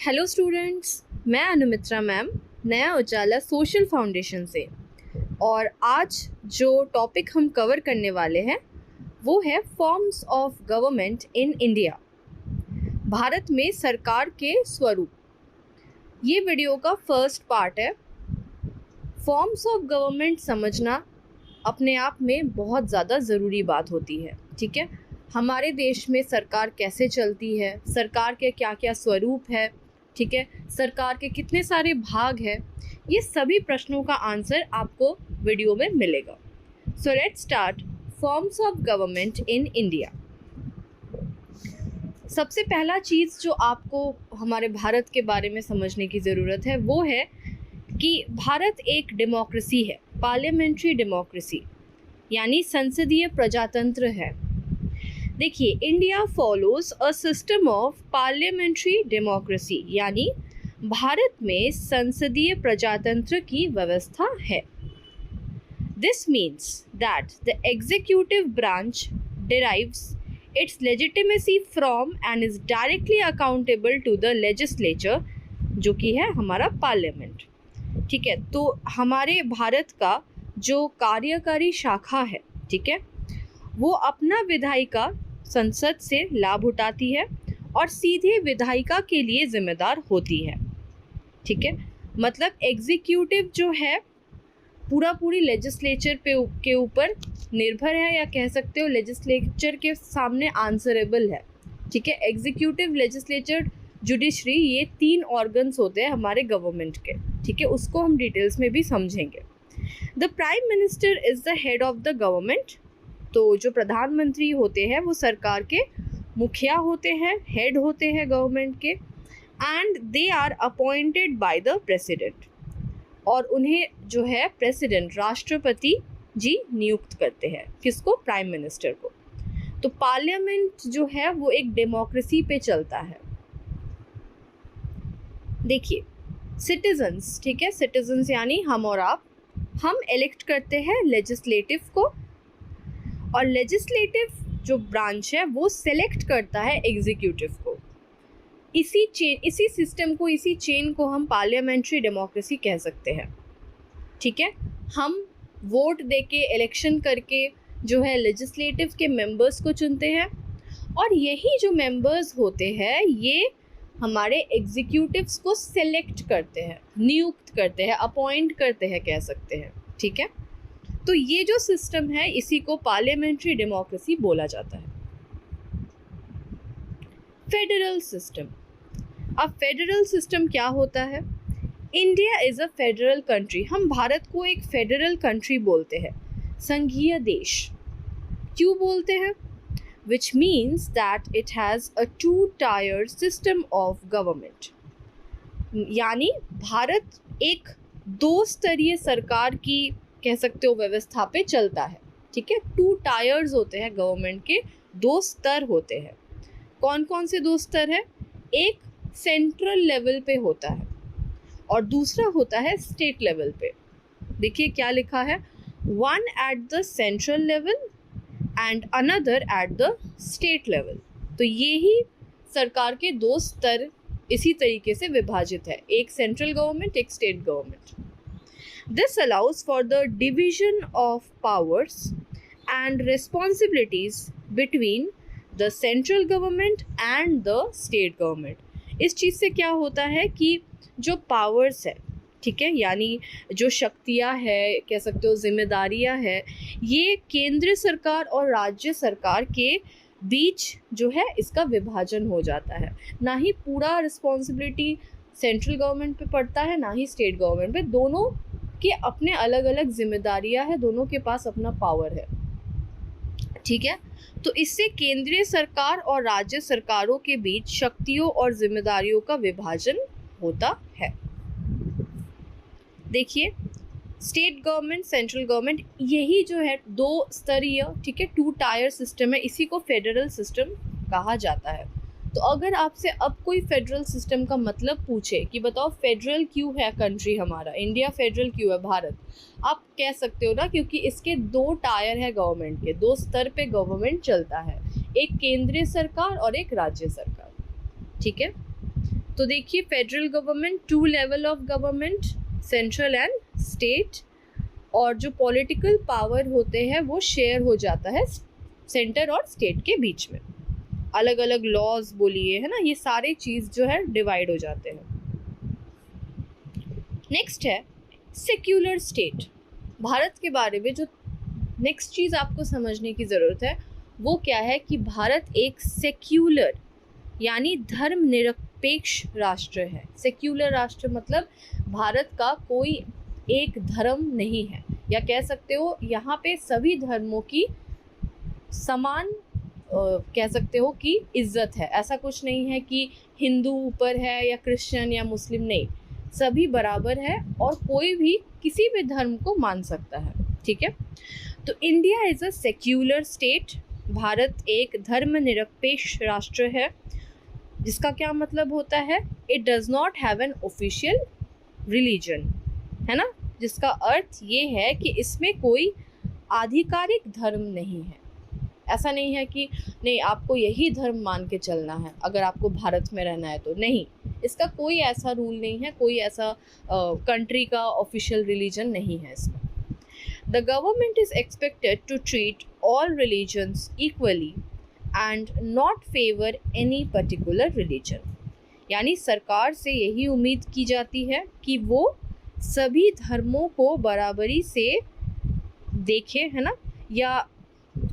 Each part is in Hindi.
हेलो स्टूडेंट्स, मैं अनुमित्रा मैम, नया उजाला सोशल फाउंडेशन से। और आज जो टॉपिक हम कवर करने वाले हैं वो है forms of government in India, Bharat में सरकार के स्वरूप। ये वीडियो का फर्स्ट पार्ट है। फॉर्म्स ऑफ गवर्नमेंट समझना अपने आप में बहुत ज़्यादा ज़रूरी बात होती है। ठीक है, हमारे देश में सरकार कैसे चलती है, सरकार के क्या क्या स्वरूप है, ठीक है, सरकार के कितने सारे भाग हैं, ये सभी प्रश्नों का आंसर आपको वीडियो में मिलेगा। So let's start forms of government in India. सबसे पहला चीज़ जो आपको हमारे भारत के बारे में समझने की ज़रूरत है वो है कि भारत एक डेमोक्रेसी है, पार्लियामेंट्री डेमोक्रेसी, यानी संसदीय प्रजातंत्र है। देखिए, India follows a system of parliamentary democracy, यानी भारत में संसदीय प्रजातंत्र की व्यवस्था है। This means that the executive branch derives its legitimacy from and is directly accountable to the legislature, जो कि है हमारा पार्लियामेंट। ठीक है, तो हमारे भारत का जो कार्यकारी शाखा है, ठीक है, वो अपना विधायिका संसद से लाभ उठाती है और सीधे विधायिका के लिए जिम्मेदार होती है। ठीक है, मतलब एग्जीक्यूटिव जो है पूरी लेजिस्लेचर के ऊपर निर्भर है, या कह सकते हो लेजिस्लेचर के सामने आंसरेबल है। ठीक है, एग्जीक्यूटिव, लेजिस्लेचर, जुडिशरी, ये 3 ऑर्गन्स होते हैं हमारे गवर्नमेंट के। ठीक है, उसको हम डिटेल्स में भी समझेंगे। The prime minister is the head of the government. तो जो प्रधानमंत्री होते हैं वो सरकार के मुखिया होते हैं, हेड होते हैं गवर्नमेंट के, and they are appointed by the president, और उन्हें जो है प्रेसिडेंट, राष्ट्रपति जी नियुक्त करते हैं। किसको? प्राइम मिनिस्टर को। तो पार्लियामेंट जो है वो एक डेमोक्रेसी पे चलता है। देखिए, सिटीजन्स, ठीक है, सिटीजन्स यानी हम और आप, हम इलेक्ट करते हैं लेजिस्लेटिव को, और लेजिस्लेटिव जो ब्रांच है वो सेलेक्ट करता है एग्जीक्यूटिव को। इसी सिस्टम को, इसी चेन को हम पार्लियामेंट्री डेमोक्रेसी कह सकते हैं। ठीक है, हम वोट देके, इलेक्शन करके जो है लेजिस्लेटिव के मेंबर्स को चुनते हैं, और यही जो मेंबर्स होते हैं ये हमारे एग्जीक्यूटिव्स को सेलेक्ट करते हैं, नियुक्त करते हैं, अपॉइंट करते हैं, कह सकते हैं। ठीक है, तो ये जो सिस्टम है इसी को पार्लियामेंट्री डेमोक्रेसी बोला जाता है। Federal system. अब फेडरल सिस्टम क्या होता है? India is a federal country. हम भारत को एक फेडरल कंट्री बोलते हैं, संघीय देश। क्यों बोलते हैं? Which means that it has a 2-tier system of government, यानी भारत एक 2 स्तरीय सरकार की, कह सकते हो, व्यवस्था पे चलता है। ठीक है, 2 टायर्स होते हैं गवर्नमेंट के, 2 स्तर होते हैं। कौन कौन से 2 स्तर है? एक सेंट्रल लेवल पे होता है और दूसरा होता है स्टेट लेवल पे। देखिए क्या लिखा है, 1 at the central level and another at the state level. तो ये ही सरकार के 2 स्तर इसी तरीके से विभाजित है, एक सेंट्रल गवर्नमेंट, एक state government. This allows for the division of powers and responsibilities between the central government and the state government. इस चीज़ से क्या होता है कि जो पावर्स है, ठीक है, यानी जो शक्तियाँ है, कह सकते हो जिम्मेदारियाँ है, ये केंद्र सरकार और राज्य सरकार के बीच जो है इसका विभाजन हो जाता है। ना ही पूरा रिस्पॉन्सिबिलिटी सेंट्रल गवर्नमेंट पे पड़ता है, ना ही स्टेट गवर्नमेंट पे। दोनों के अपने अलग अलग जिम्मेदारियां हैं, दोनों के पास अपना पावर है। ठीक है, तो इससे केंद्रीय सरकार और राज्य सरकारों के बीच शक्तियों और जिम्मेदारियों का विभाजन होता है। देखिए, स्टेट गवर्नमेंट, सेंट्रल गवर्नमेंट, यही जो है 2 स्तरीय, ठीक है, 2-tier सिस्टम है, इसी को फेडरल सिस्टम कहा जाता है। तो अगर आपसे अब कोई फेडरल सिस्टम का मतलब पूछे कि बताओ फेडरल क्यों है कंट्री हमारा, इंडिया फेडरल क्यों है, भारत, आप कह सकते हो ना, क्योंकि इसके 2 टायर है गवर्नमेंट के, 2 स्तर पे गवर्नमेंट चलता है, एक केंद्रीय सरकार और एक राज्य सरकार। ठीक है, तो देखिए federal government, 2 level of government, central and state, और जो पॉलिटिकल पावर होते हैं वो शेयर हो जाता है सेंटर और स्टेट के बीच में। अलग अलग लॉज बोलिए, है ना, ये सारे चीज़ जो है डिवाइड हो जाते हैं। नेक्स्ट है सेक्युलर स्टेट। भारत के बारे में जो नेक्स्ट चीज़ आपको समझने की ज़रूरत है वो क्या है कि भारत एक सेक्युलर यानी धर्मनिरपेक्ष राष्ट्र है। सेक्युलर राष्ट्र मतलब भारत का कोई एक धर्म नहीं है, या कह सकते हो यहाँ पे सभी धर्मों की समान कह सकते हो कि इज्जत है। ऐसा कुछ नहीं है कि हिंदू ऊपर है या क्रिश्चियन या मुस्लिम, नहीं, सभी बराबर है और कोई भी किसी भी धर्म को मान सकता है। ठीक है, तो India is a secular state. Bharat एक धर्मनिरपेक्ष राष्ट्र है, जिसका क्या मतलब होता है, it does not have an official religion, है ना, जिसका अर्थ ये है कि इसमें कोई आधिकारिक धर्म नहीं है। ऐसा नहीं है कि नहीं आपको यही धर्म मान के चलना है अगर आपको भारत में रहना है तो, नहीं, इसका कोई ऐसा रूल नहीं है, कोई ऐसा कंट्री का ऑफिशियल रिलीजन नहीं है इसमें। The government is expected to treat all religions equally and not favour any particular religion. यानी सरकार से यही उम्मीद की जाती है कि वो सभी धर्मों को बराबरी से देखे, है ना, या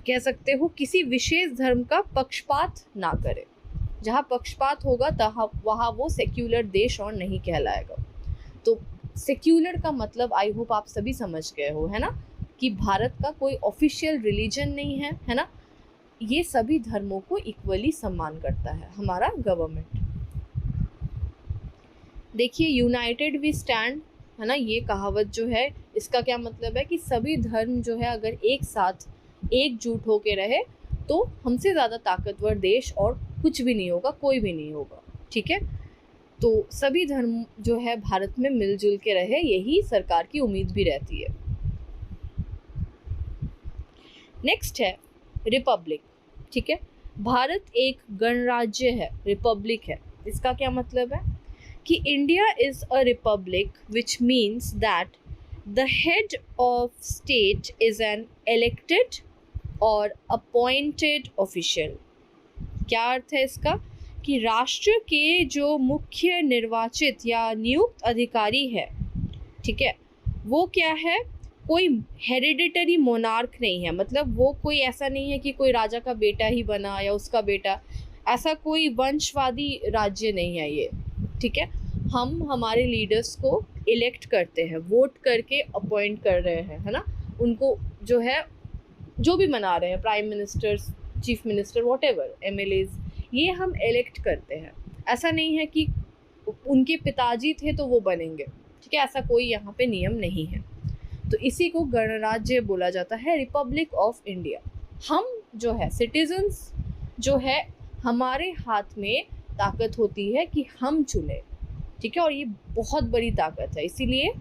कह सकते हो किसी विशेष धर्म का पक्षपात ना करे। जहाँ पक्षपात होगा वहाँ वो सेक्युलर देश और नहीं कहलाएगा। तो सेक्युलर का मतलब आई होप आप सभी समझ गए हो, है ना, कि भारत का कोई ऑफिशियल रिलीजन नहीं है, है ना, ये सभी धर्मों को इक्वली सम्मान करता है हमारा गवर्नमेंट। देखिए यूनाइटेड वी स्टैंड, है ना, ये कहावत जो है इसका क्या मतलब है कि सभी धर्म जो है अगर एक साथ एकजुट होके रहे तो हमसे ज़्यादा ताकतवर देश और कुछ भी नहीं होगा, कोई भी नहीं होगा। ठीक है, तो सभी धर्म जो है भारत में मिलजुल के रहे, यही सरकार की उम्मीद भी रहती है। नेक्स्ट है रिपब्लिक। ठीक है, भारत एक गणराज्य है, रिपब्लिक है। इसका क्या मतलब है कि India is a republic which means that the head of state is an elected और अपॉइंटेड ऑफिशियल। क्या अर्थ है इसका कि राष्ट्र के जो मुख्य निर्वाचित या नियुक्त अधिकारी है, ठीक है, वो क्या है, कोई हेरिडिटरी मोनार्क नहीं है। मतलब वो कोई ऐसा नहीं है कि कोई राजा का बेटा ही बना या उसका बेटा, ऐसा कोई वंशवादी राज्य नहीं है ये। ठीक है, हम हमारे लीडर्स को इलेक्ट करते हैं, वोट करके अपॉइंट कर रहे हैं, है ना, उनको जो है जो भी बना रहे हैं, prime minister, chief minister, whatever, MLAs, ये हम इलेक्ट करते हैं। ऐसा नहीं है कि उनके पिताजी थे तो वो बनेंगे। ठीक है, ऐसा कोई यहाँ पे नियम नहीं है। तो इसी को गणराज्य बोला जाता है, रिपब्लिक ऑफ इंडिया। हम जो है सिटीजन्स जो है, हमारे हाथ में ताकत होती है कि हम चुने। ठीक है, और ये बहुत बड़ी ताकत है, इसीलिए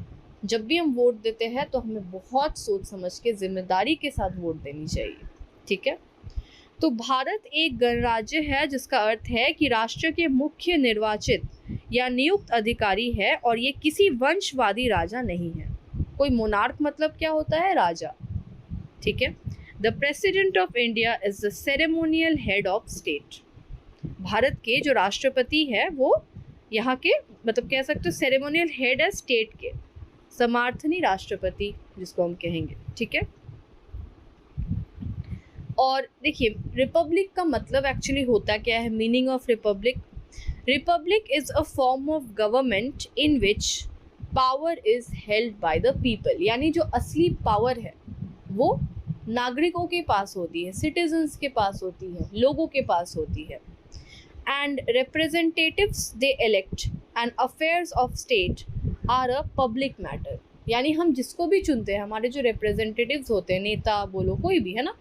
जब भी हम वोट देते हैं तो हमें बहुत सोच समझ के जिम्मेदारी के साथ वोट देनी चाहिए। ठीक है, तो भारत एक गणराज्य है, जिसका अर्थ है कि राष्ट्र के मुख्य निर्वाचित या नियुक्त अधिकारी है और ये किसी वंशवादी राजा नहीं है। कोई मोनार्क मतलब क्या होता है, राजा। ठीक है, the president of India is the ceremonial head of state. Bharat के जो राष्ट्रपति है वो यहाँ के मतलब कह सकते हो सेरेमोनियल हेड है स्टेट के, समार्थनी राष्ट्रपति जिसको हम कहेंगे। ठीक है, और देखिए रिपब्लिक का मतलब एक्चुअली होता क्या है, meaning of Republic. Republic is a form of government in which power is held by the people. यानी जो असली पावर है वो नागरिकों के पास होती है, सिटीजन्स के पास होती है, लोगों के पास होती है। And representatives they elect and affairs of state are a public matter. यानी हम जिसको भी चुनते हैं, हमारे जो रिप्रेजेंटेटिव्स होते हैं, नेता बोलो कोई भी, है ना,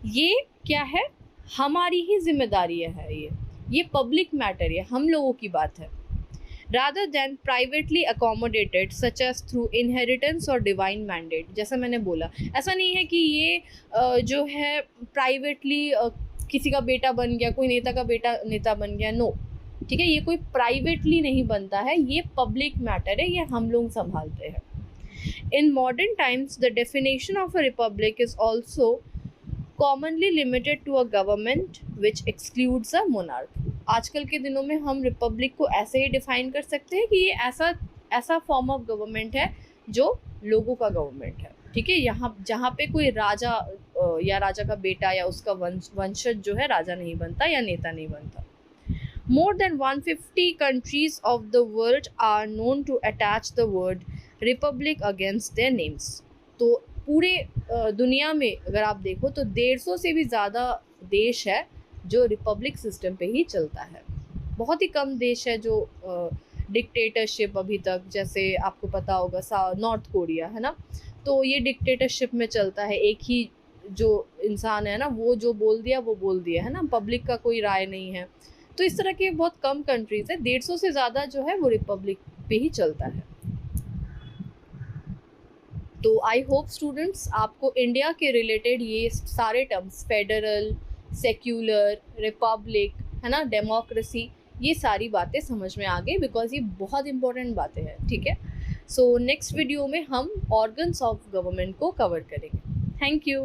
ये क्या है, हमारी ही जिम्मेदारी है, ये पब्लिक मैटर है, हम लोगों की बात है। Rather than privately accommodated such as through inheritance और डिवाइन मैंडेट। जैसा मैंने बोला, ऐसा नहीं है कि ये जो है प्राइवेटली किसी का बेटा बन गया, कोई नेता का बेटा नेता बन गया, नो, ठीक है, ये कोई प्राइवेटली नहीं बनता है, ये पब्लिक मैटर है, ये हम लोग संभालते हैं। In modern times, the definition of a republic is also commonly limited to a government which excludes a monarch. आजकल के दिनों में हम रिपब्लिक को ऐसे ही डिफाइन कर सकते हैं कि ये ऐसा फॉर्म ऑफ गवर्नमेंट है जो लोगों का गवर्नमेंट है। ठीक है, यहाँ जहाँ पे कोई राजा या राजा का बेटा या उसका वंशज जो है राजा नहीं बनता या नेता नहीं बनता। More than 150 countries of the world are known to attach the word republic against their names. तो पूरे दुनिया में अगर आप देखो तो 150 से भी ज़्यादा देश है जो रिपब्लिक सिस्टम पे ही चलता है। बहुत ही कम देश है जो डिक्टेटरशिप अभी तक, जैसे आपको पता होगा नॉर्थ कोरिया है ना, तो ये डिक्टेटरशिप में चलता है। एक ही जो इंसान है ना, वो जो बोल दिया है ना, पब्लिक का कोई राय नहीं है। तो इस तरह के बहुत कम कंट्रीज है, 150 से ज़्यादा जो है वो रिपब्लिक पे ही चलता है। तो आई होप स्टूडेंट्स आपको इंडिया के रिलेटेड ये सारे टर्म्स, फेडरल, सेक्युलर, रिपब्लिक, है ना, डेमोक्रेसी, ये सारी बातें समझ में आ गई, बिकॉज ये बहुत इंपॉर्टेंट बातें हैं। ठीक है, सो नेक्स्ट वीडियो में हम ऑर्गन्स ऑफ गवर्नमेंट को कवर करेंगे। Thank you.